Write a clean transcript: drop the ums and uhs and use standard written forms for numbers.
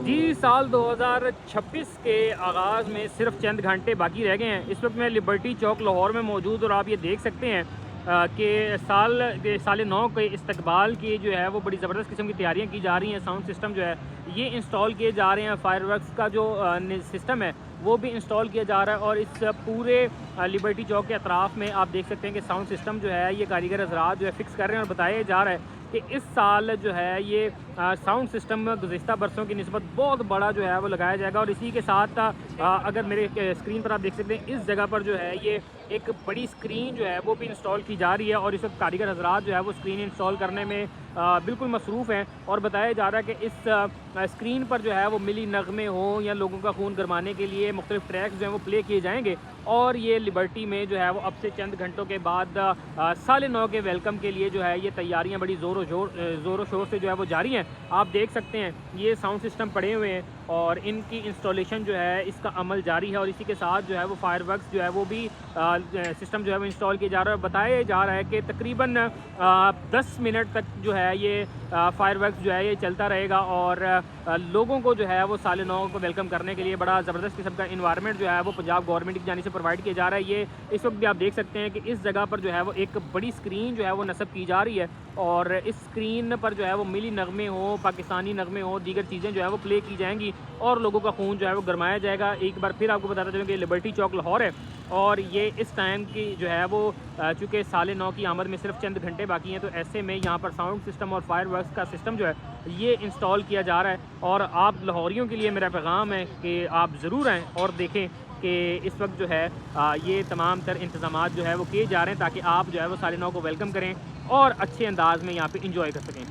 جی سال 2026 کے آغاز میں صرف چند گھنٹے باقی رہ گئے ہیں۔ اس وقت میں لبرٹی چوک لاہور میں موجود، اور آپ یہ دیکھ سکتے ہیں کہ سال نو کے استقبال کی جو ہے وہ بڑی زبردست قسم کی تیاریاں کی جا رہی ہیں۔ ساؤنڈ سسٹم جو ہے یہ انسٹال کیے جا رہے ہیں، فائر ورکس کا جو سسٹم ہے وہ بھی انسٹال کیا جا رہا ہے، اور اس پورے لبرٹی چوک کے اطراف میں آپ دیکھ سکتے ہیں کہ ساؤنڈ سسٹم جو ہے یہ کاریگر حضرات جو ہے فکس کر رہے ہیں، اور بتایا جا رہا ہے کہ اس سال جو ہے یہ ساؤنڈ سسٹم گزشتہ برسوں کی نسبت بہت بڑا جو ہے وہ لگایا جائے گا۔ اور اسی کے ساتھ اگر میرے اسکرین پر آپ دیکھ سکتے ہیں، اس جگہ پر جو ہے یہ ایک بڑی اسکرین جو ہے وہ بھی انسٹال کی جا رہی ہے، اور اس وقت کاریگر حضرات جو ہے وہ اسکرین انسٹال کرنے میں بالکل مصروف ہیں، اور بتایا جا رہا ہے کہ اس اسکرین پر جو ہے وہ ملی نغمے ہوں یا لوگوں کا خون گرمانے کے لیے مختلف ٹریکس جو ہیں وہ پلے کیے جائیں گے، اور یہ لبرٹی میں جو ہے وہ اب سے چند گھنٹوں کے بعد سال نو کے ویلکم کے لیے جو ہے یہ تیاریاں بڑی زور و شور سے جو ہے وہ جاری ہیں۔ آپ دیکھ سکتے ہیں یہ ساؤنڈ سسٹم پڑے ہوئے ہیں، اور ان کی انسٹالیشن جو ہے اس کا عمل جاری ہے، اور اسی کے ساتھ جو ہے وہ فائر ورکس جو ہے وہ بھی سسٹم جو ہے وہ انسٹال کیا جا رہا ہے۔ بتایا جا رہا ہے کہ تقریباً 10 منٹ تک جو ہے یہ فائر ورکس جو ہے یہ چلتا رہے گا، اور لوگوں کو جو ہے وہ سال نو کو ویلکم کرنے کے لیے بڑا زبردست قسم کا انوائرمنٹ جو ہے وہ پنجاب گورنمنٹ کی جانب سے پرووائڈ کیا جا رہا ہے۔ یہ اس وقت بھی آپ دیکھ سکتے ہیں کہ اس جگہ پر جو ہے وہ ایک بڑی اسکرین جو ہے وہ نصب کی جا رہی ہے، اور اس اسکرین پر جو ہے وہ ملی نغمے ہوں، پاکستانی نغمے ہوں، دیگر چیزیں جو ہے وہ پلے کی جائیں گی، اور لوگوں کا خون جو ہے وہ گرمایا جائے گا۔ ایک بار پھر آپ کو بتاتا چلوں کہ لبرٹی چوک لاہور ہے، اور یہ اس ٹائم کی جو ہے وہ چونکہ سال نو کی آمد میں صرف چند گھنٹے باقی ہیں، تو ایسے میں یہاں پر ساؤنڈ سسٹم اور فائر ورکس کا سسٹم جو ہے یہ انسٹال کیا جا رہا ہے۔ اور آپ لاہوریوں کے لیے میرا پیغام ہے کہ آپ ضرور آئیں اور دیکھیں کہ اس وقت جو ہے یہ تمام تر انتظامات جو ہے وہ کیے جا رہے ہیں، تاکہ آپ جو ہے وہ سال نو کو ویلکم کریں اور اچھے انداز میں یہاں پہ انجوائے کر سکیں۔